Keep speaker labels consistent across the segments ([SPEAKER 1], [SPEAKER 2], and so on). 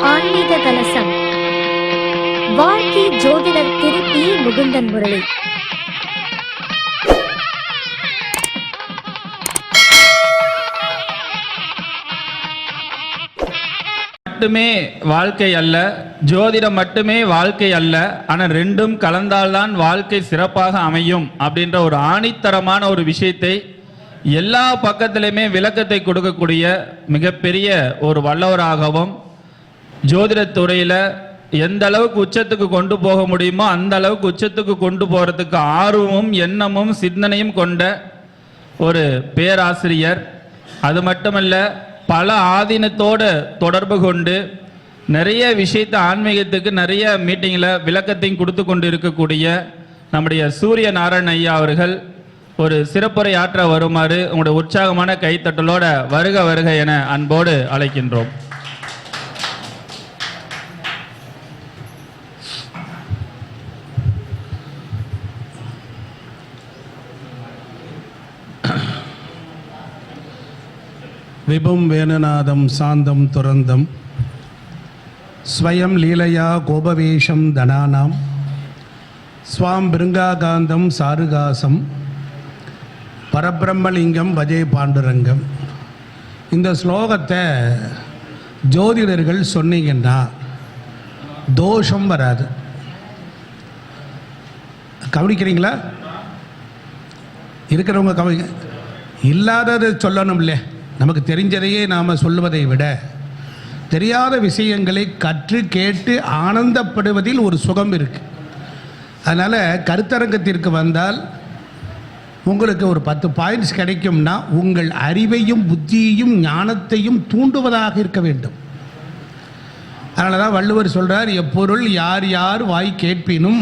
[SPEAKER 1] ஆன்மீக கலசம். வாழ்க்கை ஜோதிடர் திரு பி. முகுந்தன் முரளி.
[SPEAKER 2] மட்டுமே வாழ்க்கை அல்ல, ஜோதிடம் மட்டுமே வாழ்க்கை அல்ல, ஆனால் ரெண்டும் கலந்தால்தான் வாழ்க்கை சிறப்பாக அமையும் அப்படின்ற ஒரு ஆணித்தரமான ஒரு விஷயத்தை எல்லா பக்கத்திலுமே விளக்கத்தை கொடுக்கக்கூடிய மிகப்பெரிய ஒரு வல்லவராகவும், ஜோதிடத்துறையில் எந்த அளவுக்கு உச்சத்துக்கு கொண்டு போக முடியுமோ அந்த அளவுக்கு உச்சத்துக்கு கொண்டு போகிறதுக்கு ஆர்வமும் எண்ணமும் சிந்தனையும் கொண்ட ஒரு பேராசிரியர். அது மட்டுமல்ல, பல ஆதீனத்தோடு தொடர்பு கொண்டு நிறைய விஷயத்தை ஆன்மீகத்துக்கு நிறைய மீட்டிங்கில் விளக்கத்தையும் கொடுத்து கொண்டு இருக்கக்கூடிய நம்முடைய சூரிய நாராயண ஐயா அவர்கள் ஒரு சிறப்புரை ஆற்ற வருமாறு உங்களுடைய உற்சாகமான கைத்தட்டலோட வருக வருக என அன்போடு அழைக்கின்றோம்.
[SPEAKER 3] விபும் வேணுநாதம் சாந்தம் துரந்தம் ஸ்வயம் லீலையா கோபவேஷம் தனானாம் ஸ்வாம் பிருங்காகாந்தம் சாருகாசம் பரபிரம்மலிங்கம் பஜே பாண்டுரங்கம். இந்த ஸ்லோகத்தை ஜோதிடர்கள் சொன்னீங்கன்னா தோஷம் வராது. கவனிக்கிறீங்களா? இருக்கிறவங்க கவனிங்க. இல்லாததை சொல்லணும் இல்லையா? நமக்கு தெரிஞ்சதையே நாம் சொல்லுவதை விட தெரியாத விஷயங்களை கற்று கேட்டு ஆனந்தப்படுவதில் ஒரு சுகம் இருக்குது. அதனால் கருத்தரங்கத்திற்கு வந்தால் உங்களுக்கு ஒரு 10 பாயிண்ட்ஸ் கிடைக்கும்னா உங்கள் அறிவையும் புத்தியையும் ஞானத்தையும் தூண்டுவதாக இருக்க வேண்டும். அதனால தான் வள்ளுவர் சொல்கிறார், எப்பொருள் யார் யார் வாய் கேட்பினும்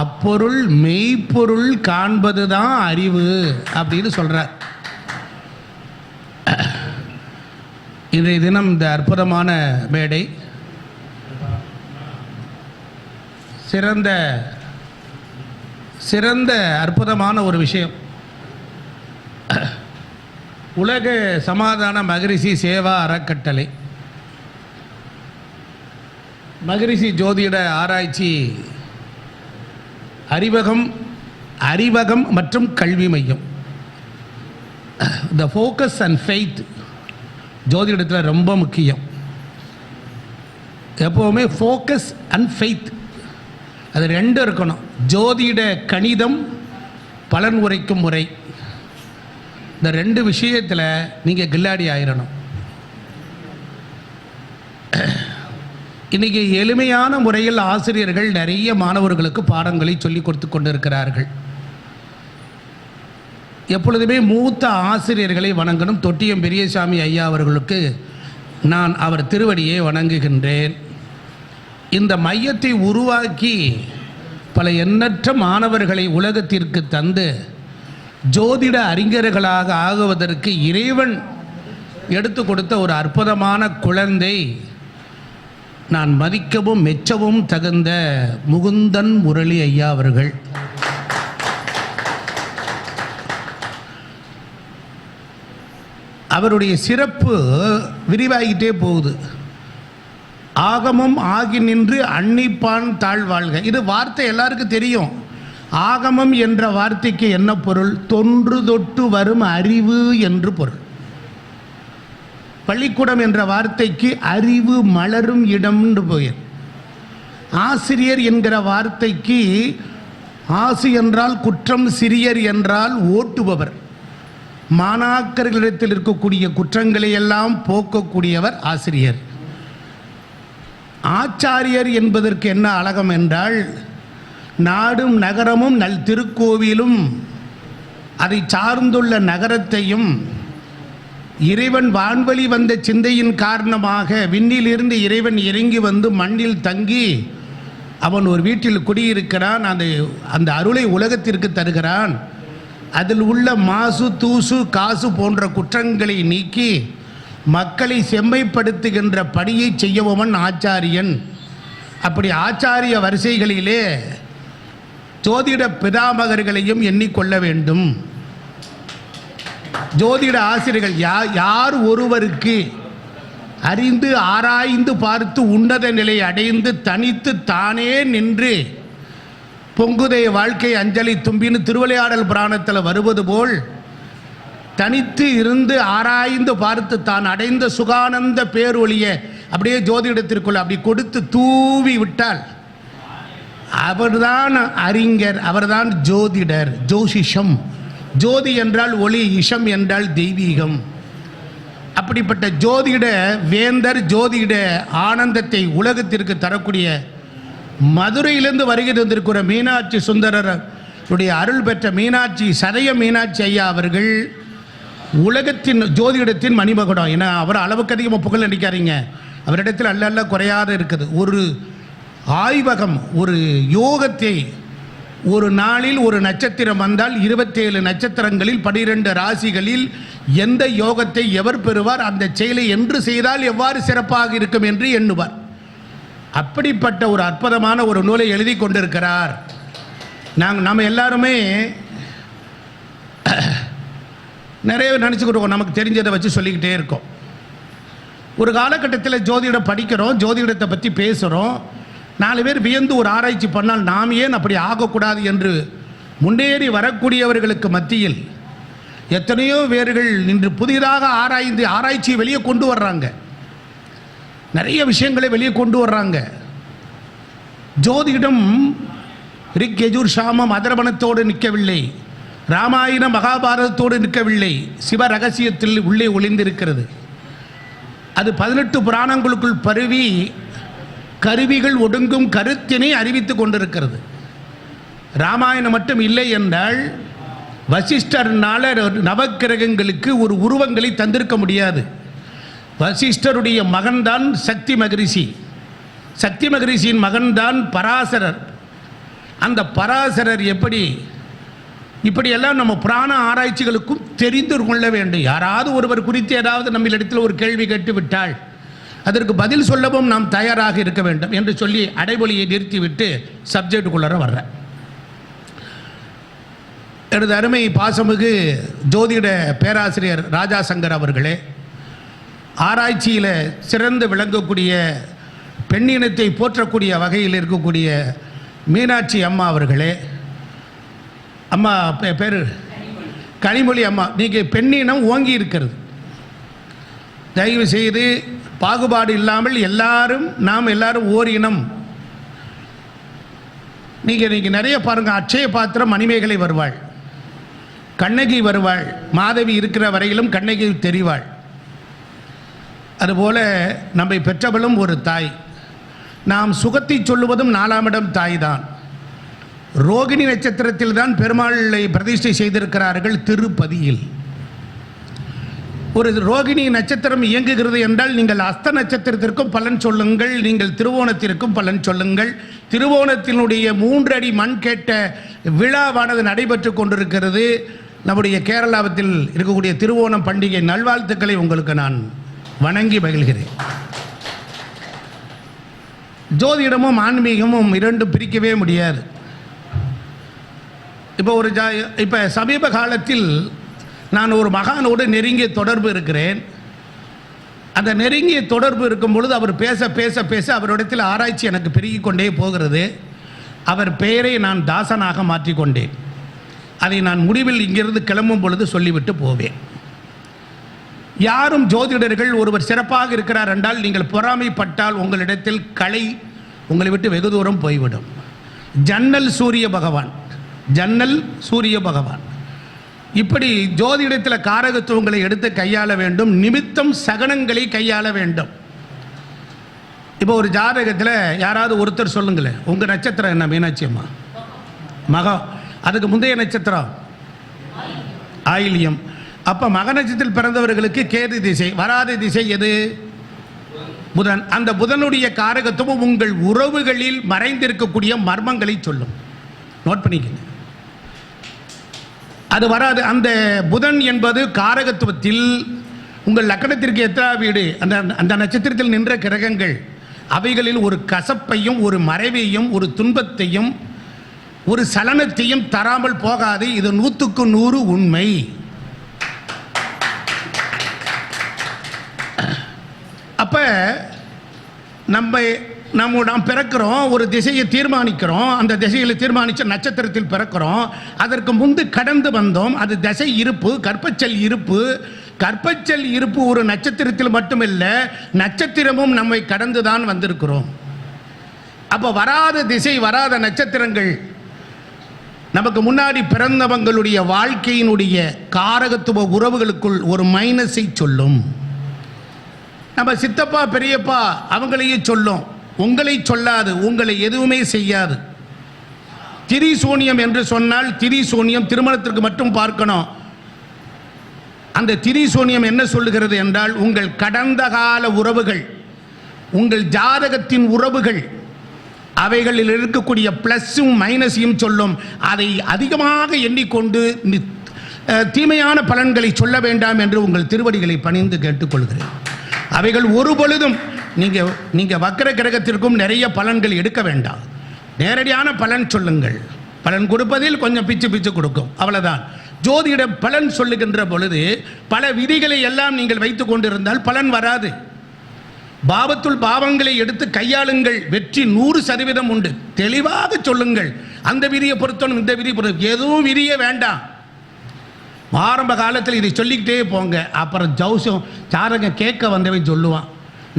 [SPEAKER 3] அப்பொருள் மெய்ப்பொருள் காண்பது தான் அறிவு அப்படின்னு சொல்கிறார். இன்றைய தினம் இந்த அற்புதமான மேடை சிறந்த அற்புதமான ஒரு விஷயம். உலக சமாதான மகரிஷி சேவா அறக்கட்டளை, மகரிஷி ஜோதிட ஆராய்ச்சி அறிவகம் மற்றும் கல்வி மையம். த ஃபோக்கஸ் அண்ட் ஃபெய்த் ஜோதிடத்தில் ரொம்ப முக்கியம். எப்போவுமே ஃபோக்கஸ் அண்ட் ஃபெய்த் அது ரெண்டும் இருக்கணும். ஜோதிட கணிதம் பலன் உரைக்கும் முறை, இந்த 2 விஷயத்தில் நீங்கள் கில்லாடி ஆயிடணும். இன்றைக்கி எளிமையான முறையில் ஆசிரியர்கள் நிறைய மாணவர்களுக்கு பாடங்களை சொல்லிக் கொடுத்து கொண்டு இருக்கிறார்கள். எப்பொழுதுமே மூத்த ஆசிரியர்களை வணங்கணும். தொட்டியம் பெரியசாமி ஐயா அவர்களுக்கு நான் அவர் திருவடியை வணங்குகின்றேன். இந்த மையத்தை உருவாக்கி பல எண்ணற்ற மாணவர்களை உலகத்திற்கு தந்து ஜோதிட அறிஞர்களாக ஆகுவதற்கு இறைவன் எடுத்து கொடுத்த ஒரு அற்புதமான குழந்தை, நான் மதிக்கவும் மெச்சவும் தகுந்த முகுந்தன் முரளி ஐயா அவர்கள். அவருடைய சிறப்பு விரிவாகிட்டே போகுது. ஆகமம் ஆகி நின்று அன்னிப்பான் தாழ்வாழ்க. இது வார்த்தை எல்லாருக்கும் தெரியும். ஆகமம் என்ற வார்த்தைக்கு என்ன பொருள்? தொன்று தொட்டு வரும் அறிவு என்று பொருள். பள்ளிக்கூடம் என்ற வார்த்தைக்கு அறிவு மலரும் இடம் என்று பெயர். ஆசிரியர் என்கிற வார்த்தைக்கு ஆசு என்றால் குற்றம், சிறியர் என்றால் ஓட்டுபவர். மாணாக்கர்களிடத்தில் இருக்கக்கூடிய குற்றங்களை எல்லாம் போக்கக்கூடியவர் ஆசிரியர். ஆச்சாரியர் என்பதற்கு என்ன அழகம் என்றால், நாடும் நகரமும் நல் திருக்கோவிலும் அதை சார்ந்துள்ள நகரத்தையும் இறைவன் வான்வழி வந்த சிந்தையின் காரணமாக விண்ணிலிருந்து இறைவன் இறங்கி வந்து மண்ணில் தங்கி அவன் ஒரு வீட்டில் குடியிருக்கிறான். அந்த அருளை உலகத்திற்கு தருகிறான். அதில் உள்ள மாசு, தூசு, காசு போன்ற குற்றங்களை நீக்கி மக்களை செம்மைப்படுத்துகின்ற பணியை செய்யவன் ஆச்சாரியன். அப்படி ஆச்சாரிய வரிசைகளிலே ஜோதிட பிதாமகர்களையும் எண்ணிக்கொள்ள வேண்டும். ஜோதிட ஆசிரியர்கள் யார் ஒருவருக்கு அறிந்து ஆராய்ந்து பார்த்து உன்னத நிலை அடைந்து தனித்து தானே நின்று பொங்குதே வாழ்க்கை அஞ்சலி தும்பின்னு திருவிளையாடல் புராணத்தில் வருவது போல் தனித்து இருந்து ஆராய்ந்து பார்த்து தான் அடைந்த சுகானந்த பேரொழியை அப்படியே ஜோதிடத்திற்குள்ள அப்படி கொடுத்து தூவி விட்டால் அவர்தான் அறிஞர், அவர்தான் ஜோதிடர். ஜோசிஷம், ஜோதி என்றால் ஒளி, இஷம் என்றால் தெய்வீகம். அப்படிப்பட்ட ஜோதிட வேந்தர், ஜோதிட ஆனந்தத்தை உலகத்திற்கு தரக்கூடிய மதுரையிலிருந்து வருகை தந்திருக்கிற மீனாட்சி சுந்தரருடைய அருள் பெற்ற மீனாட்சி, சதய மீனாட்சி ஐயா அவர்கள் உலகத்தின் ஜோதிடத்தின் மணிமகுடம். ஏன்னா அவர் அளவுக்கு அதிகமாக புகழ் நடிக்காதீங்க, அவரிடத்தில் அல்ல குறையாத இருக்குது. ஒரு ஆய்வகம், ஒரு யோகத்தை, ஒரு நாளில் ஒரு நட்சத்திரம் வந்தால் 27 நட்சத்திரங்களில் 12 ராசிகளில் எந்த யோகத்தை எவர் பெறுவார், அந்த செயலை என்று செய்தால் எவ்வாறு சிறப்பாக இருக்கும் என்று எண்ணுவார். அப்படிப்பட்ட ஒரு அற்புதமான ஒரு நூலை எழுதி கொண்டிருக்கிறார். நம்ம எல்லாருமே நிறைய நினச்சிக்கிட்டு நமக்கு தெரிஞ்சதை வச்சு சொல்லிக்கிட்டே இருக்கோம். ஒரு காலகட்டத்தில் ஜோதிடம் படிக்கிறோம், ஜோதிடத்தை பற்றி பேசுகிறோம், 4 பேர் வியந்து ஒரு ஆராய்ச்சி பண்ணால் நாம் ஏன் அப்படி ஆகக்கூடாது என்று முன்னேறி வரக்கூடியவர்களுக்கு மத்தியில் எத்தனையோ பேர்கள் இன்று புதிதாக ஆராய்ச்சியை வெளியே கொண்டு வர்றாங்க, நிறைய விஷயங்களை வெளியே கொண்டு வர்றாங்க. ஜோதிடம் ரிக் யஜுர் சாமம் அதர்வனத்தோடு நிற்கவில்லை, ராமாயண மகாபாரதத்தோடு நிற்கவில்லை, சிவ ரகசியத்தில் உள்ளே ஒளிந்திருக்கிறது. அது 18 புராணங்களுக்குள் பரவி கருவிகள் ஒடுங்கும் கருத்தினை அறிவித்து கொண்டிருக்கிறது. ராமாயணம் மட்டும் இல்லை என்றால் வசிஷ்டர்னால நவக்கிரகங்களுக்கு ஒரு உருவங்களை தந்திருக்க முடியாது. வசிஷ்டருடைய மகன்தான் சக்தி மகரிஷி, சக்தி மகரிஷியின் மகன்தான் பராசரர். அந்த பராசரர் இப்படியெல்லாம் நம்ம புராண ஆராய்ச்சிகளுக்கும் தெரிந்து கொள்ள வேண்டும். யாராவது ஒருவர் குறித்து ஏதாவது நம்ம இடத்தில் ஒரு கேள்வி கேட்டு விட்டால் அதற்கு பதில் சொல்லவும் நாம் தயாராக இருக்க வேண்டும் என்று சொல்லி அடைமொழியை நிறுத்திவிட்டு சப்ஜெக்டுக்குள்ளார வர்றேன். எனது அருமை பாசமிகு ஜோதிட பேராசிரியர் ராஜா சங்கர் அவர்களே, ஆராய்ச்சியில் சிறந்து விளங்கக்கூடிய பெண்ணினத்தை போற்றக்கூடிய வகையில் இருக்கக்கூடிய மீனாட்சி அம்மா அவர்களே, அம்மா பேர் கனிமொழி அம்மா, நீங்கள் பெண்ணினம் ஓங்கி இருக்கிறது. தயவு செய்து பாகுபாடு இல்லாமல் நாம் எல்லாரும் ஓர் இனம். நீங்கள் நிறைய பாருங்கள், அட்சய பாத்திரம் மணிமேகலை வருவாள், கண்ணகி வருவாள், மாதவி இருக்கிற வரையிலும் கண்ணகி தெரிவாள். அதுபோல நம்மை பெற்றவளும் ஒரு தாய். நாம் சுகத்தை சொல்லுவதும் 4ஆம் இடம் தாய் தான். ரோகிணி நட்சத்திரத்தில் தான் பெருமாளை பிரதிஷ்டை செய்திருக்கிறார்கள் திருப்பதியில். ஒரு ரோகிணி நட்சத்திரம் இயங்குகிறது என்றால் நீங்கள் அஸ்த நட்சத்திரத்திற்கும் பலன் சொல்லுங்கள், நீங்கள் திருவோணத்திற்கும் பலன் சொல்லுங்கள். திருவோணத்தினுடைய 3 அடி மண் கேட்ட விழாவானது நடைபெற்று கொண்டிருக்கிறது. நம்முடைய கேரளாவில் இருக்கக்கூடிய திருவோணம் பண்டிகை நல்வாழ்த்துக்களை உங்களுக்கு நான் வணங்கி மகிழ்கிறேன். ஜோதிடமும் ஆன்மீகமும் 2 பிரிக்கவே முடியாது. இப்போ சமீப காலத்தில் நான் ஒரு மகானோடு நெருங்கிய தொடர்பு இருக்கிறேன். அந்த நெருங்கிய தொடர்பு இருக்கும் பொழுது அவர் பேச பேச பேச அவரிடத்தில் ஆராய்ச்சி எனக்கு பெருகிக் கொண்டே போகிறது. அவர் பெயரை நான் தாசனாக மாற்றிக்கொண்டேன். அதை நான் முடிவில் இங்கிருந்து கிளம்பும் பொழுது சொல்லிவிட்டு போவேன். யாரும் ஜோதிடர்கள் ஒருவர் சிறப்பாக இருக்கிறார் என்றால் நீங்கள் பொறாமைப்பட்டால் உங்களிடத்தில் கலை உங்களை விட்டு வெகு தூரம் போய்விடும். ஜன்னல் சூரிய பகவான் இப்படி ஜோதிடத்தில் காரகத்துவங்களை எடுத்து கையாள வேண்டும். நிமித்தம் சகனங்களை கையாள வேண்டும். இப்போ ஒரு ஜாதகத்தில் யாராவது ஒருத்தர் சொல்லுங்களேன், உங்கள் நட்சத்திரம் என்ன? மீனாட்சி அம்மா மகம். அதுக்கு முந்தைய நட்சத்திரம் ஆயில்யம். அப்போ மக நட்சத்திரத்தில் பிறந்தவர்களுக்கு கேது திசை, வராத திசை எது? புதன். அந்த புதனுடைய காரகத்துவம் உங்கள் உறவுகளில் மறைந்திருக்கக்கூடிய மர்மங்களை சொல்லும். நோட் பண்ணிக்கங்க, அது வராது. அந்த புதன் என்பது காரகத்துவத்தில் உங்கள் லக்கணத்திற்கு எத்தனை வீடு, அந்த நட்சத்திரத்தில் நின்ற கிரகங்கள் அவைகளில் ஒரு கசப்பையும் ஒரு மறைவையும் ஒரு துன்பத்தையும் ஒரு சலனத்தையும் தராமல் போகாது. இது 100க்கு 100 உண்மை. அப்போ நாம் பிறக்கிறோம், ஒரு திசையை தீர்மானிக்கிறோம், அந்த திசையில் தீர்மானித்த நட்சத்திரத்தில் பிறக்கிறோம். அதற்கு முன்பு கடந்து வந்தோம். அது திசை இருப்பு, கற்பச்சல் இருப்பு. கற்பச்சல் இருப்பு ஒரு நட்சத்திரத்தில் மட்டுமில்லை, நட்சத்திரமும் நம்மை கடந்து தான் வந்திருக்கிறோம். அப்போ வராத திசை, வராத நட்சத்திரங்கள் நமக்கு முன்னாடி பிறந்தவங்களுடைய வாழ்க்கையினுடைய காரகத்துவ உறவுகளுக்குள் ஒரு மைனஸை சொல்லும். நம்ம சித்தப்பா பெரியப்பா அவங்களையும் சொல்லும், உங்களை சொல்லாது, உங்களை எதுவுமே செய்யாது. திரிசூனியம் என்று சொன்னால் திரிசூனியம் திருமணத்திற்கு மட்டும் பார்க்கணும். அந்த திரிசூனியம் என்ன சொல்லுகிறது என்றால், உங்கள் கடந்த கால உறவுகள், உங்கள் ஜாதகத்தின் உறவுகள், அவைகளில் இருக்கக்கூடிய பிளஸும் மைனஸையும் சொல்லும். அதை அதிகமாக எண்ணிக்கொண்டு தீமையான பலன்களை சொல்ல வேண்டாம் என்று உங்கள் திருவடிகளை பணிந்து கேட்டுக்கொள்கிறேன். அவைகள் ஒரு பொழுதும் நீங்கள் வக்கர கிரகத்திற்கும் நிறைய பலன்கள் எடுக்க வேண்டாம். நேரடியான பலன் சொல்லுங்கள். பலன் கொடுப்பதில் கொஞ்சம் பிச்சு கொடுக்கும், அவ்வளவுதான். ஜோதிட பலன் சொல்லுகின்ற பொழுது பல விதிகளை எல்லாம் நீங்கள் வைத்துக் கொண்டிருந்தால் பலன் வராது. பாவத்துள் பாவங்களை எடுத்து கையாளுங்கள், வெற்றி 100% உண்டு. தெளிவாக சொல்லுங்கள். அந்த விதியை பொறுத்தனும் இந்த விதியை பொறுத்த எதுவும் விதியே வேண்டாம். ஆரம்ப காலத்தில் இதை சொல்லிக்கிட்டே போங்க. அப்புறம் ஜவுசம் சாரங்க கேட்க வந்தவன் சொல்லுவான்,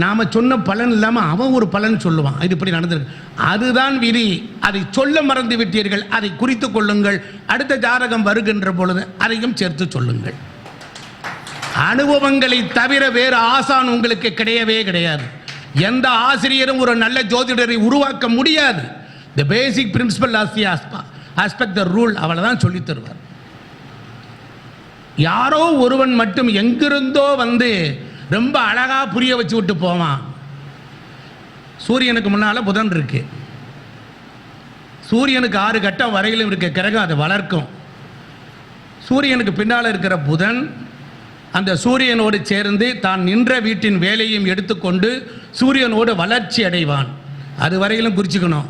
[SPEAKER 3] நாம் சொன்ன பலன் இல்லாமல் அவன் ஒரு பலன் சொல்லுவான், இது இப்படி நடந்திருக்கு. அதுதான் விதி. அதை சொல்ல மறந்து விட்டீர்கள், அதை குறித்து கொள்ளுங்கள். அடுத்த ஜாதகம் வருகின்ற பொழுது அதையும் சேர்த்து சொல்லுங்கள். அனுபவங்களை தவிர வேறு ஆசான் உங்களுக்கு கிடையவே கிடையாது. எந்த ஆசிரியரும் ஒரு நல்ல ஜோதிடரை உருவாக்க முடியாது. The basic principle of the aspect the rule, அவளை தான் சொல்லித் தருவார். யாரோ ஒருவன் மட்டும் எங்கிருந்தோ வந்து ரொம்ப அழகா புரிய வச்சு விட்டு போவான். சூரியனுக்கு முன்னால புதன் இருக்கு, சூரியனுக்கு 6 கட்டம் வரையிலும் இருக்க கிரகம் அதை வளர்க்கும். சூரியனுக்கு பின்னால் இருக்கிற புதன் அந்த சூரியனோடு சேர்ந்து தான் நின்ற வீட்டின் வேலையும் எடுத்துக்கொண்டு சூரியனோடு வளர்ச்சி அடைவான். அது வரையிலும் குறிச்சிக்கணும்.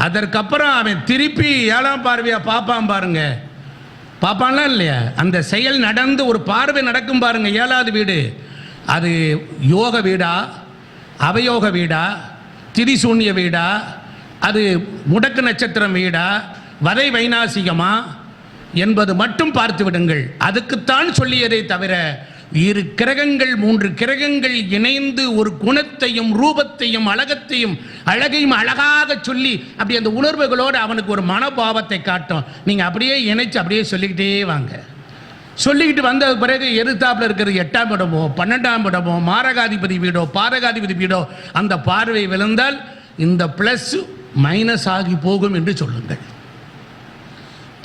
[SPEAKER 3] அதற்கப்புறம் அவன் திருப்பி 7ஆம் பார்வையா பார்ப்பான் பாருங்க. பார்ப்பான்லாம் இல்லையா, அந்த செயல் நடந்து ஒரு பார்வை நடக்கும் பாருங்க. 7வது வீடு அது யோக வீடா, அவயோக வீடா, திரிசூன்ய வீடா, அது முடக்கு நட்சத்திரம் வீடா, வதை வைநாசிகமா என்பது மட்டும் பார்த்து விடுங்கள். அதுக்குத்தான் சொல்லியதை தவிர 2 கிரகங்கள் 3 கிரகங்கள் இணைந்து ஒரு குணத்தையும் ரூபத்தையும் அழகையும் அழகாக சொல்லி அப்படி அந்த உணர்வுகளோடு அவனுக்கு ஒரு மனோபாவத்தை காட்டும். நீங்கள் அப்படியே இணைச்சு அப்படியே சொல்லிக்கிட்டே வாங்க. சொல்லிக்கிட்டு வந்த பிறகு எதிர்த்தாப்பில் இருக்கிறது 8ஆம் இடமோ 12ஆம் இடமோ மாரகாதிபதி வீடோ பாதகாதிபதி வீடோ அந்த பார்வை விழுந்தால் இந்த பிளஸ் மைனஸ் ஆகி போகும் என்று சொல்லுங்கள்.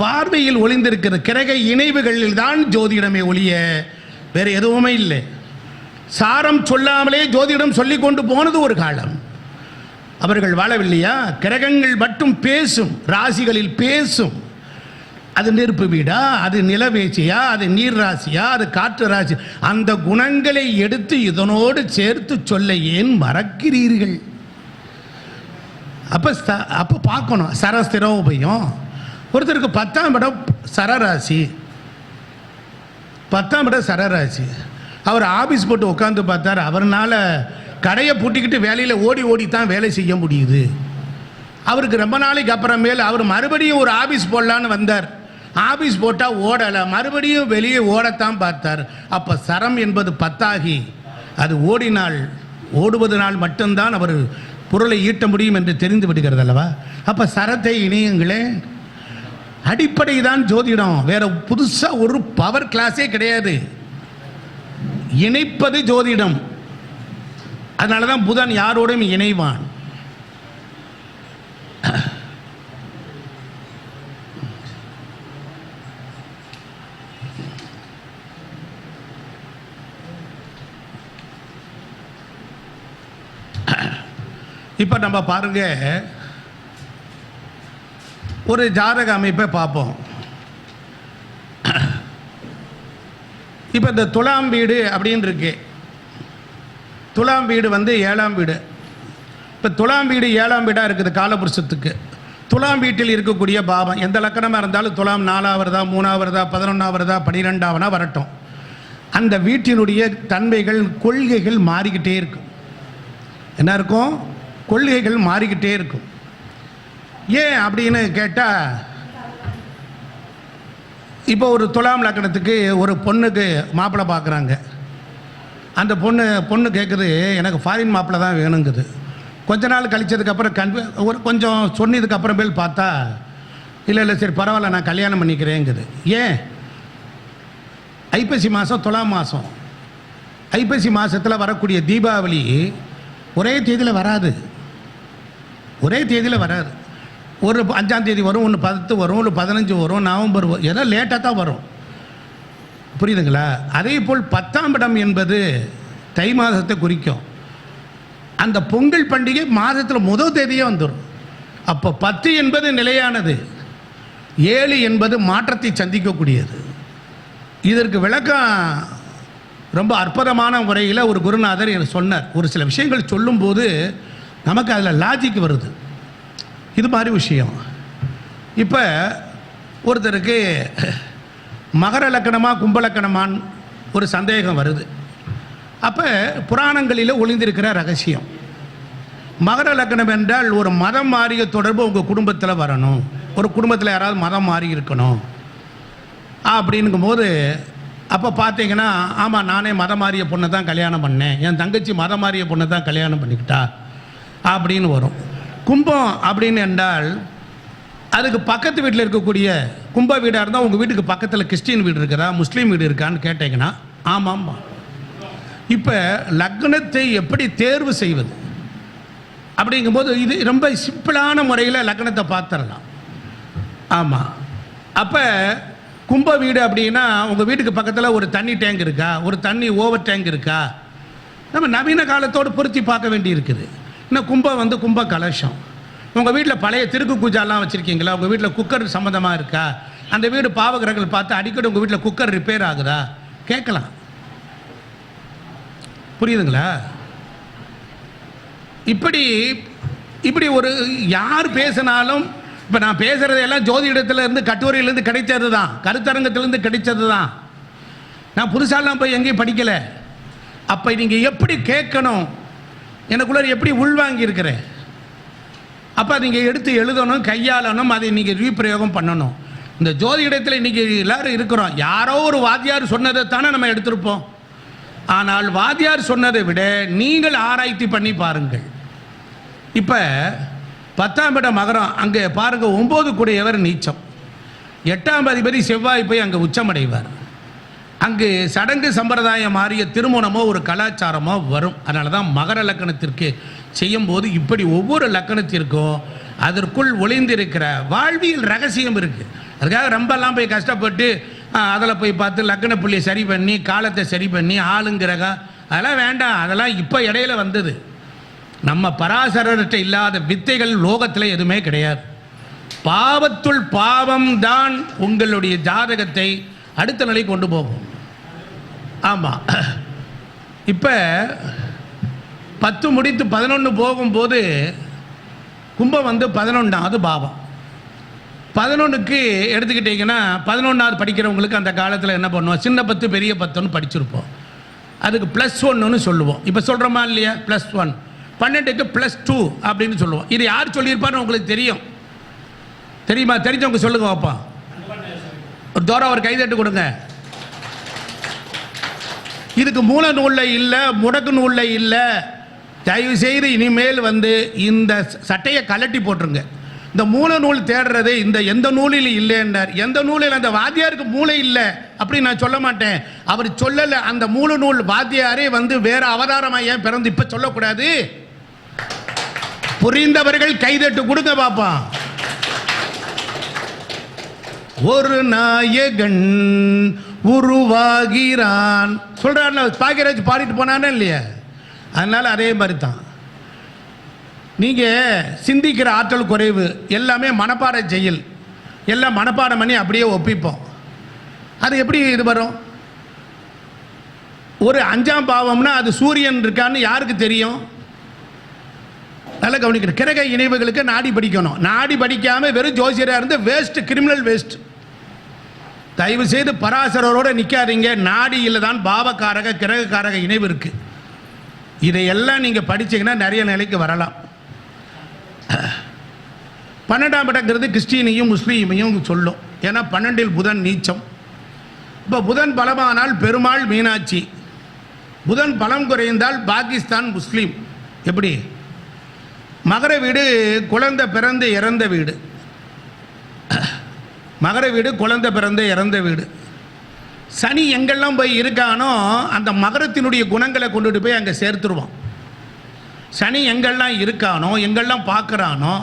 [SPEAKER 3] பார்வையில் ஒளிந்திருக்கிற கிரக இணைவுகளில் தான் ஜோதிடமே ஒழிய வேறு எதுவுமே இல்லை. சாரம் சொல்லாமலே ஜோதிடம் சொல்லிக் கொண்டு போனது ஒரு காலம். அவர்கள் வாழவில்லையா? கிரகங்கள் மட்டும் பேசும், ராசிகளில் பேசும். அது நெருப்பு வீடா, அது நிலவேச்சியா, அது நீர் ராசியா, அது காற்று ராசி, அந்த குணங்களை எடுத்து இதனோடு சேர்த்து சொல்ல ஏன் மறக்கிறீர்கள்? அப்போ பார்க்கணும். சரஸ்திரோபயம் ஒருத்தருக்கு 10ஆம் இடம் சரராசி, 10ஆம் இடம் சரராசி. அவர் ஆபீஸ் போட்டு உட்காந்து பார்த்தார். அவர்னால கடையை பூட்டிக்கிட்டு வேலையில் ஓடி தான் வேலை செய்ய முடியுது. அவருக்கு ரொம்ப நாளைக்கு அப்புறமேல் அவர் மறுபடியும் ஒரு ஆபீஸ் போடலான்னு வந்தார். ஆபீஸ் போட்டால் ஓடலை, மறுபடியும் வெளியே ஓடத்தான் பார்த்தார். அப்போ சரம் என்பது 10 அது ஓடுவதனால் மட்டும்தான் அவர் பொருளை ஈட்ட முடியும் என்று தெரிந்து விடுகிறது அல்லவா? அப்போ சரத்தை இணையுங்களே. அடிப்படை தான் ஜோதிடம், வேற புதுசா ஒரு பவர் கிளாஸே கிடையாது. இணைப்பது ஜோதிடம். அதனால தான் புதன் யாரோடும் இணைவான். இப்போ நம்ம பாருங்க, ஒரு ஜாதக அமைப்பை பார்ப்போம். இப்போ இந்த துலாம் வீடு அப்படின்னு இருக்கு. துலாம் வீடு வந்து 7ஆம் வீடு. இப்போ துலாம் வீடு 7ஆம் வீடாக இருக்குது காலபுருஷத்துக்கு. துலாம் வீட்டில் இருக்கக்கூடிய பாவம் எந்த லக்கணமாக இருந்தாலும் துலாம் 4ஆவதா 3ஆவதா 11ஆவதா 12ஆவதா வரட்டும், அந்த வீட்டினுடைய தன்மைகள் கொள்கைகள் மாறிக்கிட்டே இருக்கும். என்ன இருக்கும்? கொள்கைகள் மாறிக்கிட்டே இருக்கும். ஏன் அப்படின்னு கேட்டால், இப்போ ஒரு துலாம் லக்னத்துக்கு ஒரு பொண்ணுக்கு மாப்பிள்ளை பார்க்குறாங்க. அந்த பொண்ணு கேட்குது, எனக்கு ஃபாரின் மாப்பிள்ளை தான் வேணுங்குது. கொஞ்ச நாள் கழிச்சதுக்கப்புறம் ஒரு கொஞ்சம் சொன்னதுக்கப்புறமேல் பார்த்தா, இல்லை சரி பரவாயில்ல நான் கல்யாணம் பண்ணிக்கிறேங்குது. ஏன்? ஐப்பசி மாதம் துலாம் மாதம். ஐப்பசி மாதத்தில் வரக்கூடிய தீபாவளி ஒரே தேதியில் வராது. ஒரு 5ஆம் தேதி வரும், ஒன்று 10 வரும், ஒரு 15 வரும், நவம்பர் வரும், ஏதோ லேட்டாக தான் வரும். புரியுதுங்களா? அதே போல் 10ஆம் இடம் என்பது தை மாதத்தை குறிக்கும். அந்த பொங்கல் பண்டிகை மாதத்தில் முதல் தேதியே வந்துடும். அப்போ 10 என்பது நிலையானது, 7 என்பது மாற்றத்தை சந்திக்கக்கூடியது. இதற்கு விளக்கம் ரொம்ப அற்புதமான முறையில் ஒரு குருநாதர் சொன்னார். ஒரு சில விஷயங்கள் சொல்லும்போது நமக்கு அதில் லாஜிக் வருது. இது மாதிரி விஷயம். இப்போ ஒருத்தருக்கு மகர லக்கணமா கும்பலக்கணமான்னு ஒரு சந்தேகம் வருது. அப்போ புராணங்களில் ஒளிந்திருக்கிற ரகசியம், மகர லக்கணம் என்றால் ஒரு மதம் மாறிய தொடர்பு உங்கள் குடும்பத்தில் வரணும், ஒரு குடும்பத்தில் யாராவது மதம் மாறி இருக்கணும் அப்படின்னும் போது, அப்போ பார்த்தீங்கன்னா ஆமாம் நானே மதம் மாறிய பொண்ணை தான் கல்யாணம் பண்ணேன், என் தங்கச்சி மதம் மாறிய பொண்ணை தான் கல்யாணம் பண்ணிக்கிட்டா அப்படின்னு வரும். கும்பம் அப்படின்னு என்றால் அதுக்கு பக்கத்து வீட்டில் இருக்கக்கூடிய கும்ப வீடாக இருந்தால் உங்கள் வீட்டுக்கு பக்கத்தில் கிறிஸ்டின் வீடு இருக்குதா, முஸ்லீம் வீடு இருக்கான்னு கேட்டிங்கன்னா ஆமாம்மா. இப்போ லக்னத்தை எப்படி தேர்வு செய்வது அப்படிங்கும்போது இது ரொம்ப சிம்பிளான முறையில் லக்னத்தை பார்த்துடலாம். ஆமாம். அப்போ கும்ப வீடு அப்படின்னா உங்கள் வீட்டுக்கு பக்கத்தில் ஒரு தண்ணி டேங்க் இருக்கா, ஒரு தண்ணி ஓவர் டேங்க் இருக்கா, நம்ம நவீன காலத்தோடு பொருத்தி பார்க்க வேண்டி இருக்குது. இன்னும் கும்பம் கும்ப கலசம். உங்கள் வீட்டில் பழைய திருக்கு பூஜாலாம் வச்சுருக்கீங்களா, உங்கள் வீட்டில் குக்கர் சம்மந்தமாக இருக்கா, அந்த வீடு பாவகிரகங்கள் பார்த்து அடிக்கடி உங்கள் வீட்டில் குக்கர் ரிப்பேர் ஆகுதா கேட்கலாம். புரியுதுங்களா? இப்படி ஒரு யார் பேசினாலும், இப்போ நான் பேசுகிறதெல்லாம் ஜோதிடத்திலேருந்து கட்டுரையிலேருந்து கிடைச்சது தான், கருத்தரங்கத்திலேருந்து கிடைச்சது தான். நான் புதுசாலாம் போய் எங்கேயும் படிக்கலை. அப்போ நீங்கள் எப்படி கேட்கணும், எனக்குள்ள எப்படி உள்வாங்கி இருக்கிறேன், அப்போ நீங்கள் எடுத்து எழுதணும், கையாளணும், அதை நீங்கள் ரீபிரயோகம் பண்ணணும். இந்த ஜோதிடத்தில் இன்றைக்கி எல்லோரும் இருக்கிறோம், யாரோ ஒரு வாத்தியார் சொன்னதை தானே நம்ம எடுத்திருப்போம். ஆனால் வாத்தியார் சொன்னதை விட நீங்கள் ஆராய்ச்சி பண்ணி பாருங்கள். இப்போ 10ஆம் இடம் மகரம், அங்கே பாருங்கள் 9 கூடியவர் நீச்சம், 8ஆம் அதிபதி செவ்வாய் போய் அங்கே உச்சமடைவார். அங்கு சடங்கு சம்பிரதாயம் மாறிய திருமணமோ ஒரு கலாச்சாரமோ வரும். அதனால தான் மகர லக்கணத்திற்கு செய்யும்போது இப்படி ஒவ்வொரு லக்கணத்திற்கும் அதற்குள் ஒளிந்திருக்கிற வாழ்வியல் ரகசியம் இருக்குது. அதுக்காக ரொம்பலாம் போய் கஷ்டப்பட்டு அதில் போய் பார்த்து லக்கண புள்ளியை சரி பண்ணி காலத்தை சரி பண்ணி ஆளுங்கிறகம் அதெல்லாம் வேண்டாம். அதெல்லாம் இப்போ இடையில வந்தது. நம்ம பராசரர்கிட்ட இல்லாத வித்தைகள் லோகத்தில் எதுவுமே கிடையாது. பாவத்துள் பாவம் தான் உங்களுடைய ஜாதகத்தை அடுத்த நிலை கொண்டு போகும். ஆமாம். இப்போ 10 முடித்து 11 போகும்போது கும்பம் 11ஆவது பாவம். 11க்கு எடுத்துக்கிட்டிங்கன்னா 11ஆவது படிக்கிறவங்களுக்கு அந்த காலத்தில் என்ன பண்ணுவோம், சின்ன 10 பெரிய 10ன்னு படிச்சிருப்போம். அதுக்கு +1ன்னு சொல்லுவோம். இப்போ சொல்கிறோமா இல்லையா, +1. 12க்கு +2 அப்படின்னு சொல்லுவோம். இது யார் சொல்லியிருப்பாருன்னு உங்களுக்கு தெரியுமா? தெரிஞ்சவங்க சொல்லுங்க பாப்பா. ஒரு தோரம் ஒரு கைதட்டு கொடுங்க. இதுக்கு மூல நூலில் இல்லை, முடக்கு நூலில் இல்லை. தயவு செய்து இனிமேல் இந்த சட்டையை கலட்டி போட்டுருங்க. இந்த மூல நூல் தேடுறது இந்த எந்த நூலில் இல்லைன்னார். எந்த நூலில் அந்த வாத்தியாருக்கு மூளை இல்லை அப்படின்னு நான் சொல்ல மாட்டேன். அவர் சொல்லலை. அந்த மூல நூல் வாத்தியாரே வேற அவதாரமாக ஏன் பிறந்து இப்போ சொல்லக்கூடாது? புரிந்தவர்கள் கைதட்டு கொடுங்க பாப்பா. ஒரு நாயகன் உருவாகிறான் சொல்றாருல, பாக்கியராஜ் பாடிட்டு போனானே இல்லையா? அதனால அதே மாதிரி தான் நீங்கள் சிந்திக்கிற ஆற்றல் குறைவு, எல்லாமே மனப்பாட செயல், எல்லாம் மனப்பாடம் பண்ணி அப்படியே ஒப்பிப்போம். அது எப்படி இது வரும்? ஒரு 5ஆம் பாவம்னா அது சூரியன் இருக்கான்னு யாருக்கு தெரியும்? நல்லா கவனிக்கணும். கிரக இணைவுகளுக்கு நாடி படிக்கணும். நாடி படிக்காமல் வெறும் ஜோசியராக இருந்து வேஸ்ட், கிரிமினல் வேஸ்ட். தயவு செய்து பராசரோட நிற்காதீங்க. நாடியில் தான் பாவக்காரக கிரகக்காரக இணைவு இருக்குது. இதையெல்லாம் நீங்கள் படிச்சீங்கன்னா நிறைய நிலைக்கு வரலாம். 12ஆம் இடங்கிறது கிறிஸ்டியனையும் முஸ்லீமையும் சொல்லும். ஏன்னா 12இல் புதன் நீச்சம். இப்போ புதன் பலமானால் பெருமாள் மீனாட்சி, புதன் பலம் குறைந்தால் பாகிஸ்தான் முஸ்லீம். எப்படி? மகர வீடு குழந்தை பிறந்து இறந்த வீடு, மகர வீடு குழந்தை பிறந்து இறந்த வீடு. சனி எங்கெல்லாம் போய் இருக்கானோ அந்த மகரத்தினுடைய குணங்களை கொண்டுட்டு போய் அங்கே சேர்த்துருவான். சனி எங்கெல்லாம் இருக்கானோ எங்கெல்லாம் பார்க்குறானோ,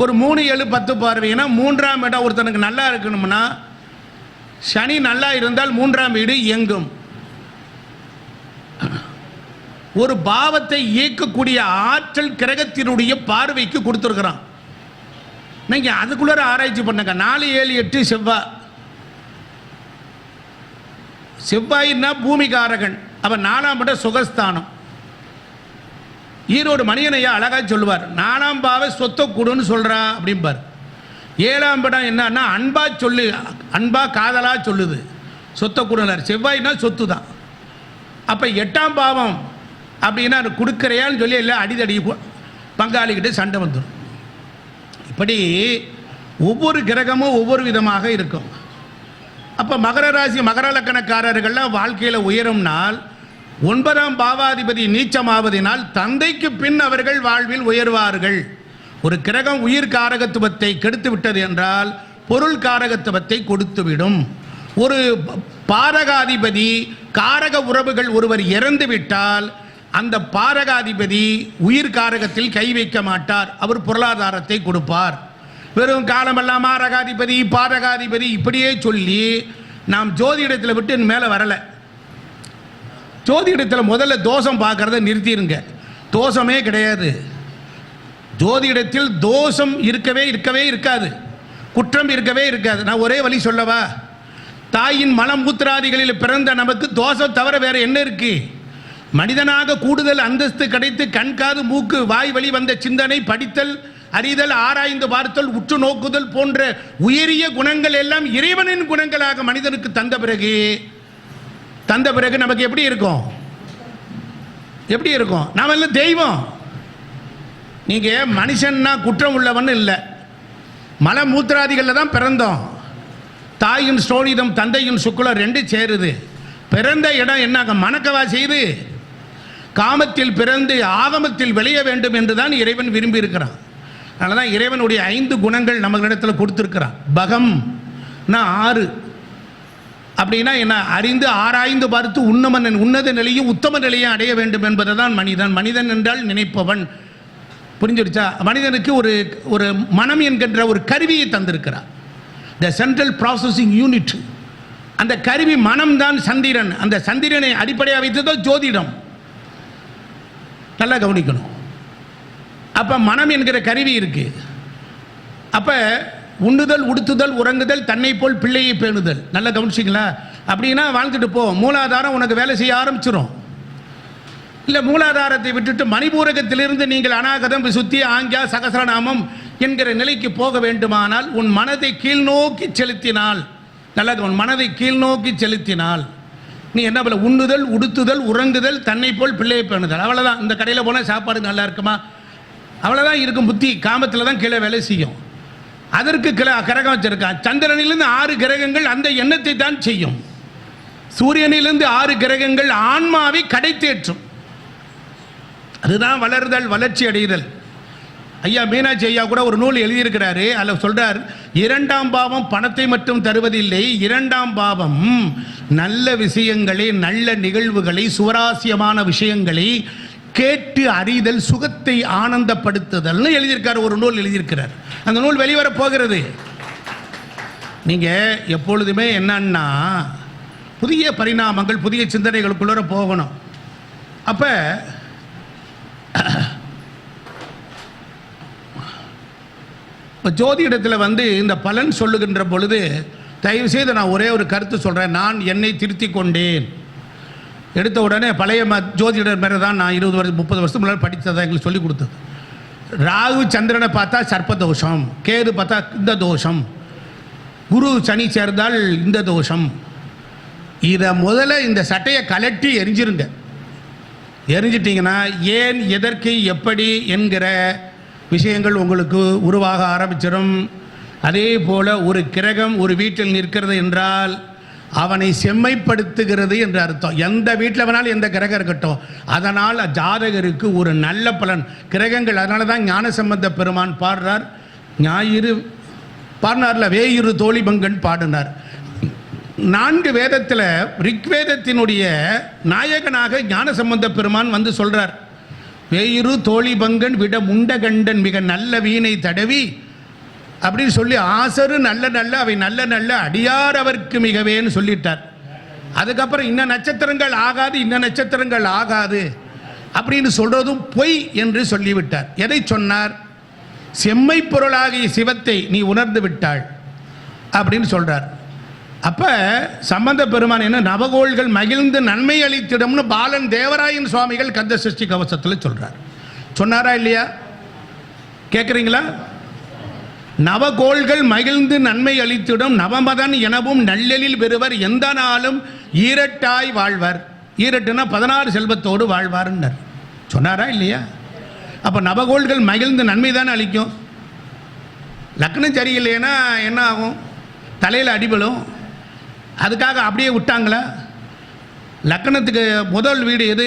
[SPEAKER 3] ஒரு 3, 7, 10 பார்வையினா 3ஆம் இடம் ஒருத்தனுக்கு நல்லா இருக்கணும்னா சனி நல்லா இருந்தால் 3ஆம் வீடு இயங்கும். ஒரு பாவத்தை இயக்கக்கூடிய ஆற்றல் கிரகத்தினுடைய பார்வைக்கு கொடுத்துருக்கிறான். நீங்கள் அதுக்குள்ளே ஆராய்ச்சி பண்ணுங்க. 4, 7, 8 செவ்வாய். செவ்வாயின்னா பூமிகாரகன். அவன் 4ஆம் இடம் சுகஸ்தானம். ஈரோடு மணியனையா அழகா சொல்லுவார், 4ஆம் பாவ சொத்தை கொடுன்னு சொல்றா அப்படிம்பார். 7ஆம் இடம் என்னன்னா அன்பா சொல்லு, அன்பா காதலா சொல்லுது, சொத்தை கொடுனார். செவ்வாய்னா சொத்து தான். அப்போ 8ஆம் பாவம் அப்படின்னா கொடுக்குறையான்னு சொல்லி எல்லாம் அடிதடி பங்காளிக்கிட்ட சண்டை வந்துடும். இப்படி ஒவ்வொரு கிரகமும் ஒவ்வொரு விதமாக இருக்கும். அப்போ மகர ராசி மகர லக்கணக்காரர்கள்லாம் வாழ்க்கையில் உயரும்னால் 9ஆம் பாவாதிபதி நீச்சமாவதினால் தந்தைக்கு பின் அவர்கள் வாழ்வில் உயர்வார்கள். ஒரு கிரகம் உயிர் காரகத்துவத்தை கெடுத்து விட்டது என்றால் பொருள் காரகத்துவத்தை கொடுத்துவிடும். ஒரு பாரகாதிபதி காரக உறவுகள் ஒருவர் இறந்து விட்டால் அந்த பாரகாதிபதி உயிர் காரகத்தில் கை வைக்க மாட்டார், அவர் பொருளாதாரத்தை கொடுப்பார். வெறும் காலமெல்லாம் மாரகாதிபதி பாரகாதிபதி இப்படியே சொல்லி நாம் ஜோதிடத்தில் விட்டு மேலே வரலை. ஜோதிடத்தில் முதல்ல தோஷம் பார்க்கறத நிறுத்திடுங்க. தோஷமே கிடையாது. ஜோதிடத்தில் தோஷம் இருக்கவே இருக்காது, குற்றம் இருக்கவே இருக்காது. நான் ஒரே வழி சொல்லவா? தாயின் மலம் மூத்திராதிகளில் பிறந்த நமக்கு தோஷம் தவிர வேற என்ன இருக்கு? மனிதனாக கூடுதல் அந்தஸ்து கிடைத்து கண் காது மூக்கு வாய் வழி வந்த சிந்தனை, படித்தல், அறிதல், ஆராய்ந்து பார்த்தல், உற்று நோக்குதல் போன்ற உயரிய குணங்கள் எல்லாம் இறைவனின் குணங்களாக மனிதனுக்கு தந்த பிறகு நமக்கு எப்படி இருக்கும்? எப்படி இருக்கும்? நாம எல்லாம் தெய்வம். நீங்க மனுஷன்னா குற்றம் உள்ளவன் இல்லை. மல மூத்திராதிகளில் தான் பிறந்தோம். தாயின் ஸ்டோனிதம் தந்தையின் சுக்குலம் 2 சேருது. பிறந்த இடம் என்ன மணக்கவா செய்து? காமத்தில் பிறந்து ஆகமத்தில் விளைய வேண்டும் என்றுதான் இறைவன் விரும்பி இருக்கிறான். அதனால தான் இறைவனுடைய 5 குணங்கள் நம்மளிடத்தில் கொடுத்துருக்கிறான். பகம் 6 அப்படின்னா என்ன? அறிந்து ஆராய்ந்து பார்த்து உன்னத நிலையும் உத்தம நிலையும் அடைய வேண்டும் என்பதை தான் மனிதன். மனிதன் என்றால் நினைப்பவன். புரிஞ்சிருச்சா? மனிதனுக்கு ஒரு மனம் என்கின்ற ஒரு கருவியை தந்திருக்கிறார், த சென்ட்ரல் ப்ராசஸிங் யூனிட். அந்த கருவி மனம்தான் சந்திரன். அந்த சந்திரனை அடிப்படையாக வைத்ததான் ஜோதிடம். நல்லா கவனிக்கணும். அப்போ மனம் என்கிற கருவி இருக்கு. அப்போ உண்ணுதல், உடுத்துதல், உறங்குதல், தன்னை போல் பிள்ளையை பேணுதல். நல்லா கவனிச்சிங்களா? அப்படின்னா வாழ்ந்துட்டு போ. மூலாதாரம் உனக்கு வேலை செய்ய ஆரம்பிச்சிடும். இல்லை மூலாதாரத்தை விட்டுட்டு மணிபூரகத்திலிருந்து நீங்கள் அநாகதம், விசுத்தி, ஆங்கியா, சகசரநாமம் என்கிற நிலைக்கு போக வேண்டுமானால் உன் மனதை கீழ்நோக்கி செலுத்தினால், நல்லா உன் மனதை கீழ்நோக்கி செலுத்தினால் நீ என்ன பண்ண? உண்ணுதல், உடுத்துதல், உறங்குதல், தன்னை போல் பிள்ளையை பேணுதல். அவ்வளோதான். இந்த கடையில் போனால் சாப்பாடு நல்லா இருக்குமா? அவ்வளோதான் இருக்கும். புத்தி காமத்தில் தான் கீழே வேலை செய்யும். அதற்கு கிரகம் வச்சிருக்கான். சந்திரனிலிருந்து 6 கிரகங்கள் அந்த எண்ணத்தை தான் செய்யும். சூரியனிலிருந்து 6 கிரகங்கள் ஆன்மாவை கடைத்தேற்றும். அதுதான் வளர்தல், வளர்ச்சி அடைதல். ஐயா மீனாட்சி ஐயா கூட ஒரு நூல் எழுதியிருக்கிறாரு. அதில் சொல்றார், 2ஆம் பாவம் பணத்தை மட்டும் தருவதில்லை, 2ஆம் பாவம் நல்ல விஷயங்களை, நல்ல நிகழ்வுகளை, சுவராசியமான விஷயங்களை கேட்டு அறிதல், சுகத்தை ஆனந்தப்படுத்துதல்னு எழுதியிருக்காரு. ஒரு நூல் எழுதியிருக்கிறார். அந்த நூல் வெளிவர போகிறது. நீங்க எப்பொழுதுமே என்னன்னா புதிய பரிணாமங்கள், புதிய சிந்தனைகளுக்குள்ள போகணும். அப்ப ஜோதிடத்தில் இந்த பலன் சொல்லுகின்ற பொழுது தயவு செய்து நான் ஒரே ஒரு கருத்து சொல்றேன். நான் என்னை திருத்தி கொண்டேன். எடுத்த உடனே பழைய ஜோதிடர் மேலே தான் நான் 20 வருஷம் 30 வருஷம் முன்னாடி படித்ததை எங்களுக்கு சொல்லிக் கொடுத்தது. ராகு சந்திரனை பார்த்தா சர்ப்பதோஷம், கேது பார்த்தா இந்த தோஷம், குரு சனி சேர்ந்தால் இந்த தோஷம். இதை முதல்ல இந்த சட்டையை கலட்டி எரிஞ்சிருங்க. எரிஞ்சிட்டிங்கன்னா ஏன் எதற்கு எப்படி என்கிற விஷயங்கள் உங்களுக்கு உருவாக ஆரம்பிச்சிடும். அதே போல் ஒரு கிரகம் ஒரு வீட்டில் நிற்கிறது என்றால் அவனை செம்மைப்படுத்துகிறது என்று அர்த்தம். எந்த வீட்டில் வேணாலும் எந்த கிரகம் இருக்கட்டும், அதனால் ஜாதகருக்கு ஒரு நல்ல பலன் கிரகங்கள். அதனால தான் ஞானசம்பந்த பெருமான் பாடுறார், ஞாயிறு பாடினார்ல, வேயிறு தோழி பங்கன் பாடினார். 4 வேதத்தில் ரிக்வேதத்தினுடைய நாயகனாக ஞானசம்பந்த பெருமான் வந்து சொல்றார், வேயிறு தோழி பங்கன் விட முண்டகண்டன் மிக நல்ல வீணை தடவி அப்படின்னு சொல்லி ஆசரு நல்ல நல்ல அவை நல்ல நல்ல அடியார் அவருக்கு மிகவேன்னு சொல்லிட்டார். அதுக்கப்புறம் இன்ன நட்சத்திரங்கள் ஆகாது இன்ன நட்சத்திரங்கள் ஆகாது அப்படின்னு சொல்றதும் பொய் என்று சொல்லிவிட்டார். எதை சொன்னார்? செம்மை பொருளாகிய சிவத்தை நீ உணர்ந்து விட்டாள் அப்படின்னு சொல்றார். அப்ப சம்பந்த பெருமான் என்ன நவகோள்கள் மகிழ்ந்து நன்மை அளித்திடும்னு பாலன் தேவராயன் சுவாமிகள் கந்த சஷ்டி கவசத்தில் சொல்றார். சொன்னாரா இல்லையா? கேட்குறீங்களா? நவகோள்கள் மகிழ்ந்து நன்மை அளித்திடும் நவமதன் எனவும் நல்லெழில் பெறுவர் எந்த நாளும் ஈரட்டாய் வாழ்வர். ஈரட்டுனா 16 செல்வத்தோடு வாழ்வார்னர் சொன்னாரா இல்லையா? அப்போ நவகோள்கள் மகிழ்ந்து நன்மை தானே அளிக்கும். லக்னம் சரியில்லைன்னா என்ன ஆகும்? தலையில் அடிபடும். அதுக்காக அப்படியே விட்டாங்களா? லக்னத்துக்கு முதல் வீடு எது?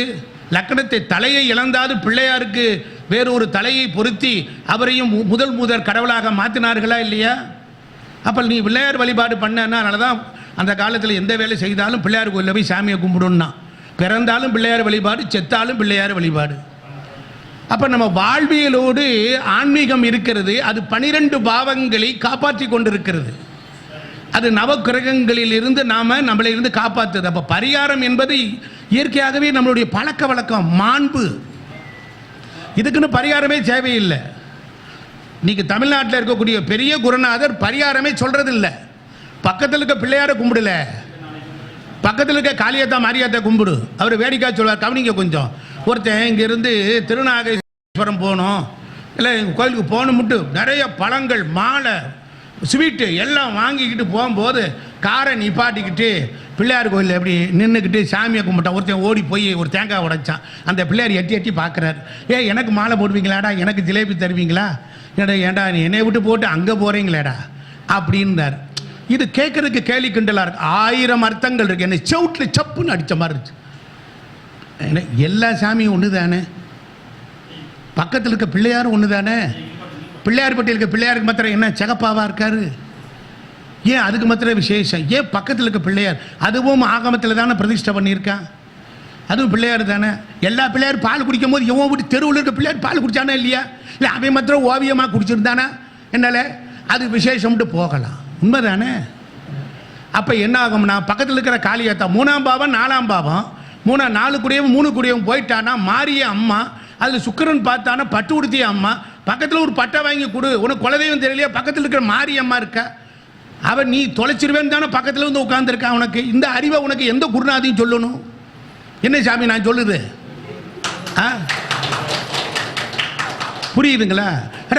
[SPEAKER 3] லக்னத்தை தலையை இழந்தாது பிள்ளையாருக்கு வேறு ஒரு தலையை பொருத்தி அவரையும் முதல் கடவுளாக மாற்றினார்களா இல்லையா? அப்போ நீ பிள்ளையார் வழிபாடு பண்ணனா, அதனால தான் அந்த காலத்தில் எந்த வேலை செய்தாலும் பிள்ளையார் கோயிலில் போய் சாமியை கும்பிடணும்னா, பிறந்தாலும் பிள்ளையார் வழிபாடு, செத்தாலும் பிள்ளையார் வழிபாடு. அப்போ நம்ம வாழ்வியலோடு ஆன்மீகம் இருக்கிறது. அது 12 பாவங்களை காப்பாற்றி கொண்டிருக்கிறது. அது நவக்கிரகங்களில் இருந்து நம்மளை இருந்து காப்பாற்றுது. அப்போ பரிகாரம் என்பது இயற்கையாகவே நம்மளுடைய பழக்க வழக்கம், மாண்பு. இதுக்குன்னு பரிகாரமே தேவையில்லை. இன்னைக்கு தமிழ்நாட்டில் இருக்கக்கூடிய பெரிய குருநாதர் பரிகாரமே சொல்றது இல்லை. பக்கத்தில் இருக்க பிள்ளையார கும்பிடல, பக்கத்தில் இருக்க காளியத்தா மாரியாத்தா கும்பிடு. அவர் வேடிக்கை சொல்வார், கவனிங்க கொஞ்சம். ஒருத்தன் இங்கிருந்து திருநாகேஸ்வரம் போகணும், இல்லை கோயிலுக்கு போகணும்ட்டு நிறைய பழங்கள் மாலை ஸ்வீட்டு எல்லாம் வாங்கிக்கிட்டு போகும்போது காரை நிப்பாட்டிக்கிட்டு பிள்ளையார் கோயிலில் எப்படி நின்றுக்கிட்டு சாமியை கும்பிட்டான். ஒருத்தன் ஓடி போய் ஒரு தேங்காய் உடைச்சான். அந்த பிள்ளையார் எட்டி எட்டி பார்க்குறாரு. எனக்கு மாலை போடுவீங்களாடா, எனக்கு ஜிலேபி தருவீங்களா, ஏண்டா நீ என்னை விட்டு போட்டு அங்கே போகிறீங்களேடா அப்படின்னார். இது கேட்கறதுக்கு கேலி கிண்டலாக இருக்கு. 1000 அர்த்தங்கள் இருக்கு. என்னை செவுட்டில் சப்புன்னு அடித்த மாதிரி இருந்துச்சு. எல்லா சாமியும் ஒன்று தானே, பக்கத்தில் இருக்க பிள்ளையாரும் ஒன்று தானே. பிள்ளையார் பட்டி இருக்க பிள்ளையாருக்கு மாத்திரம் என்ன செகப்பாவா இருக்காரு? ஏன் அதுக்கு மாத்திரம் விசேஷம்? ஏன் பக்கத்தில் இருக்க பிள்ளையார் அதுவும் ஆகமத்தில் தானே பிரதிஷ்டை பண்ணியிருக்கான், அதுவும் பிள்ளையார் தானே. எல்லா பிள்ளையாரும் பால் குடிக்கும் போது எவன் வீட்டு தெருவில் இருக்க பிள்ளையார் பால் குடிச்சானா இல்லையா? இல்லை அவன் மாத்திரம் ஓவியமாக குடிச்சிருந்தானா என்னால? அது விசேஷம்ட்டு போகலாம், உண்மைதானே. அப்போ என்ன ஆகும்னா, பக்கத்தில் இருக்கிற காளியாத்தா 3ஆம் பாவம் 4ஆம் பாவம் 4 கூடியவும் 3 கூடியவும் போயிட்டானா மாறிய அம்மா, அதில் சுக்கிரன் பார்த்தானா பட்டு உடுத்திய அம்மா, பக்கத்தில் ஒரு பட்டை வாங்கி கொடு. உனக்கு குலதெய்வம் தெரியலையா? பக்கத்தில் இருக்கிற மாரியம்மா இருக்கா, அவன் நீ தொலைச்சிருவேன்னு தானே பக்கத்தில் வந்து உட்காந்துருக்கா. உனக்கு இந்த அறிவை உனக்கு எந்த குருநாதையும் சொல்லணும்? என்ன சாமி நான் சொல்லுது? புரியுதுங்களா?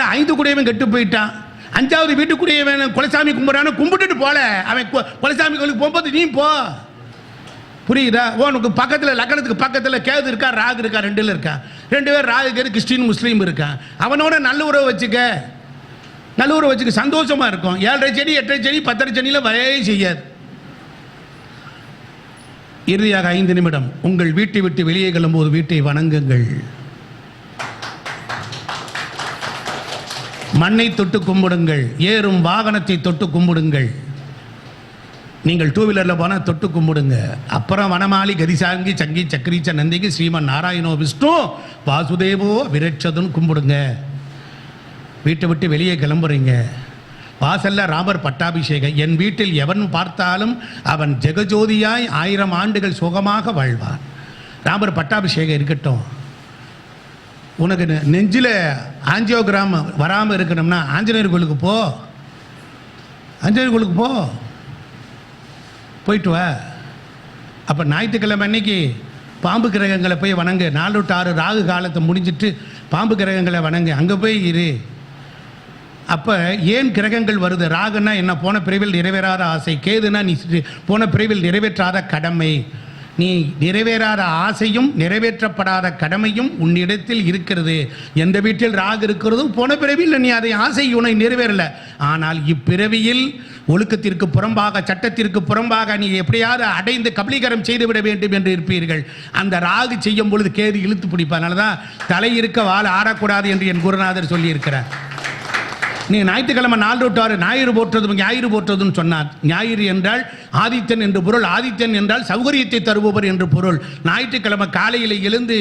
[SPEAKER 3] 5 கூடையவன் கெட்டு போயிட்டான், 5வது வீட்டுக்குடையவன் குலசாமி கும்பிட்றான்னு கும்பிட்டுட்டு போல. அவன் குலசாமி கோயிலுக்கு போகும்போது நீ போ. புரியுதா? உனக்கு பக்கத்தில் லக்னத்துக்கு பக்கத்தில் கேது இருக்கா, ராகு இருக்கா, 2ல் இருக்கா. 2 பேர் ராகு கேது கிறிஸ்டின் முஸ்லீம் இருக்கான். அவனோட நல்ல உறவு வச்சுக்க, நல்ல உறவு வச்சுக்க, சந்தோஷமா இருக்கும். 7.5 செடி 8.5 செடி 10.5 செடியில் வரையே செய்யாது. இறுதியாக 5 நிமிடம். உங்கள் வீட்டை விட்டு வெளியே கிளம்பும்போது வீட்டை வணங்குங்கள். மண்ணை தொட்டு கும்பிடுங்கள், ஏறும் வாகனத்தை தொட்டு கும்பிடுங்கள். நீங்கள் 2 வீலரில் போனால் தொட்டு கும்பிடுங்க. அப்புறம் வனமாலி கதிசாங்கி சங்கி சக்கரீச்ச நந்திக்கு ஸ்ரீமன் நாராயணோ விஷ்ணு வாசுதேவோ விரட்சதுன்னு கும்பிடுங்க. வீட்டை விட்டு வெளியே கிளம்புறீங்க, வாசல்ல ராமர் பட்டாபிஷேகம். என் வீட்டில் எவன் பார்த்தாலும் அவன் ஜெகஜோதியாய் 1000 ஆண்டுகள் சுகமாக வாழ்வான். ராமர் பட்டாபிஷேகம் இருக்கட்டும். உனக்கு நெஞ்சில் ஆஞ்சியோகிராம் வராமல் இருக்கணும்னா ஆஞ்சநேயர் கோயிலுக்கு போ, ஆஞ்சநேயர் கோயிலுக்கு போ, போயிட்டு வா. அப்போ ஞாயிற்றுக்கிழமை அன்னைக்கு பாம்பு கிரகங்களை போய் வணங்கு. 4 to 6 ராகு காலத்தை முடிஞ்சிட்டு பாம்பு கிரகங்களை வணங்கு, அங்கே போய் இரு. அப்போ ஏன் கிரகங்கள் வருது? ராகுன்னா என்ன? போன பிரிவில் நிறைவேறாத ஆசை. கேதுனா நீ போன பிரிவில் நிறைவேற்றாத கடமை. நீ நிறைவேறாத ஆசையும் நிறைவேற்றப்படாத கடமையும் உன்னிடத்தில் இருக்கிறது. எந்த வீட்டில் ராகு இருக்கிறதும் போன பிறவியில் நீ அதை ஆசை உன்னை நிறைவேறல. ஆனால் இப்பிறவியில் ஒழுக்கத்திற்கு புறம்பாக சட்டத்திற்கு புறம்பாக நீ எப்படியாவது அடைந்து கபலீகரம் செய்துவிட வேண்டும் என்று இருப்பீர்கள். அந்த ராகு செய்யும் பொழுது கேது இழுத்து பிடிப்பதனால தான் தலை இருக்க வாள் ஆடக்கூடாது என்று என் குருநாதர் சொல்லியிருக்கிறார். நீ ஞாயிற்றுக்கிழமை 4 to 6 ஞாயிறு போற்றதும் ஞாயிறு போற்றதும் சொன்னார். ஞாயிறு என்றால் ஆதித்தன் என்று பொருள். ஆதித்தன் என்றால் சௌகரியத்தை தருபவர் என்று பொருள். ஞாயிற்றுக்கிழமை காலையில் எழுந்து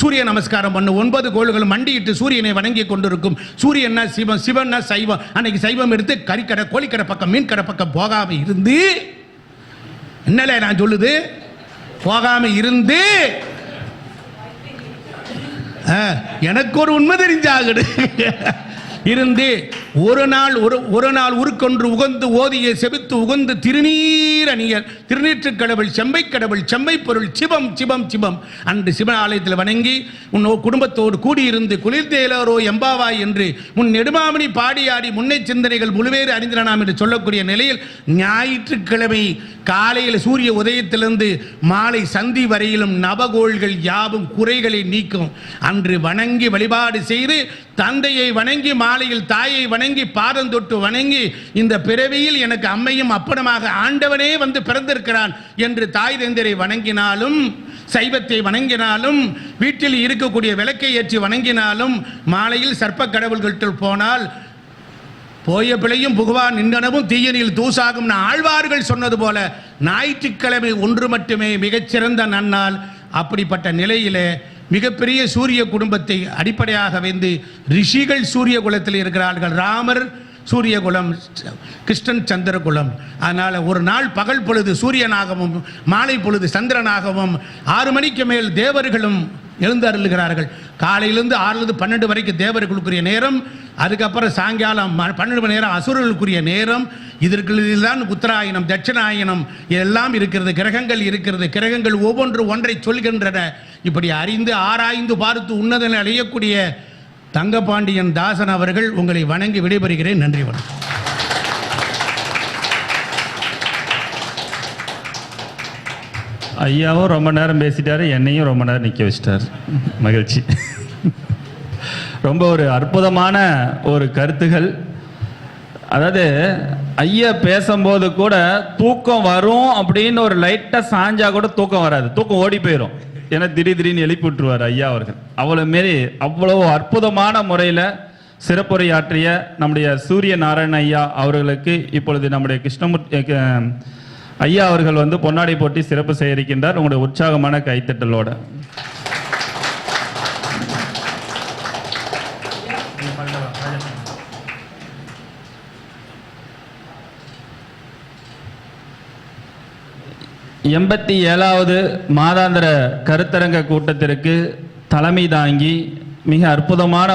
[SPEAKER 3] சூரிய நமஸ்காரம் பண்ணு. 9 கோள்கள் மண்டியிட்டு சூரியனை வணங்கி கொண்டிருக்கும். சூரியன்னா சிவம், சிவன்னா சைவம். அன்னைக்கு சைவம் எடுத்து கறிக்கடை கோழிக்கடை பக்கம் மீன் கடை பக்கம் போகாம இருந்து, என்னல நான் சொல்லுது, போகாம இருந்து எனக்கு ஒரு உண்மை தெரிஞ்சாகுது இருந்து ஒரு நாள் உருக்கொன்று உகந்து ஓதிய செபித்து உகந்து திருநீர் அணியர் திருநீற்று கடவுள் செம்பை கடவுள் செம்பை பொருள் சிவம் சிவம் சிவம் அன்று சிவ ஆலயத்தில் வணங்கி உன் குடும்பத்தோடு கூடியிருந்து குளிர்ந்தேலரோ எம்பாவாய் என்று முன் நெடுமாமணி பாடியாடி முன்னை சிந்தனைகள் முழுவேறு அறிந்திரனாம் என்று சொல்லக்கூடிய நிலையில் ஞாயிற்றுக்கிழமை காலையில் சூரிய உதயத்திலிருந்து மாலை சந்தி வரையிலும் நவகோள்கள் யாவும் குறைகளை நீக்கும். அன்று வணங்கி வழிபாடு செய்து தந்தையை வணங்கி மாலையில் தாயை வணங்கி பாதம் தொட்டு வணங்கி இந்த பிறவியில் எனக்கு அம்மையும் அப்பனமாக ஆண்டவனே வந்து பிறந்திருக்கிறான் என்று தாய் தந்தையை வணங்கினாலும், சைவத்தை வணங்கினாலும், வீட்டில் இருக்கக்கூடிய விளக்கை ஏற்றி வணங்கினாலும், மாலையில் சர்ப்ப கடவுள்கிட்ட போனால் போய பிழையும் புகுவான் நின்றனவும் தீயனில் தூசாகும் ஆழ்வார்கள் சொன்னது போல ஞாயிற்றுக்கிழமை ஒன்று மட்டுமே மிகச்சிறந்த நன்னாள். அப்படிப்பட்ட நிலையிலே மிகப்பெரிய சூரிய குடும்பத்தை அடிப்படையாக வைத்து ரிஷிகள் சூரிய குலத்தில் இருக்கிறார்கள். ராமர் சூரிய குலம், கிருஷ்ணன் சந்திர குலம். அதனால் ஒரு நாள் பகல் பொழுது சூரியனாகவும் மாலை பொழுது சந்திரனாகவும் 6 மணிக்கு மேல் தேவர்களும் எழுந்து அருளுகிறார்கள். காலையிலிருந்து 6லிருந்து 12 வரைக்கும் தேவர்களுக்குரிய நேரம், அதுக்கப்புறம் சாயங்காலம் 12 மணி நேரம் அசுரர்களுக்குரிய நேரம். இதற்குதான் உத்தராயணம் தட்சிணாயனம் எல்லாம் இருக்கிறது. கிரகங்கள் இருக்கிறது. கிரகங்கள் ஒவ்வொன்று ஒன்றை சொல்கின்றன. இப்படி அறிந்து ஆராய்ந்து பார்த்து உன்னதனை அடையக்கூடிய தங்கபாண்டியன் தாசன் அவர்கள் உங்களை வணங்கி விடைபெறுகிறேன். நன்றி, வணக்கம்.
[SPEAKER 2] ஐயாவும் ரொம்ப நேரம் பேசிட்டாரு, என்னையும் ரொம்ப நேரம் நிற்க வச்சிட்டார். மகிழ்ச்சி. ரொம்ப ஒரு அற்புதமான ஒரு கருத்துகள். அதாவது ஐயா பேசும்போது கூட தூக்கம் வரும் அப்படின்னு ஒரு லைட்டாக சாஞ்சா கூட தூக்கம் வராது, தூக்கம் ஓடி போயிடும். ஏன்னா திடீர்னு எழுப்பி விட்டுருவார் ஐயா அவர்கள். அவ்வளோ அற்புதமான முறையில் சிறப்புரையாற்றிய நம்முடைய சூரிய நாராயண ஐயா அவர்களுக்கு இப்பொழுது நம்முடைய கிருஷ்ணமூர்த்தி ஐயா அவர்கள் வந்து பொன்னாடை போட்டி சிறப்பு செய்ய இருக்கின்றார். உங்களுடைய உற்சாகமான கைத்தட்டலோட எண்பத்தி 7வது மாதாந்திர கருத்தரங்க கூட்டத்திற்கு தலைமை தாங்கி மிக அற்புதமான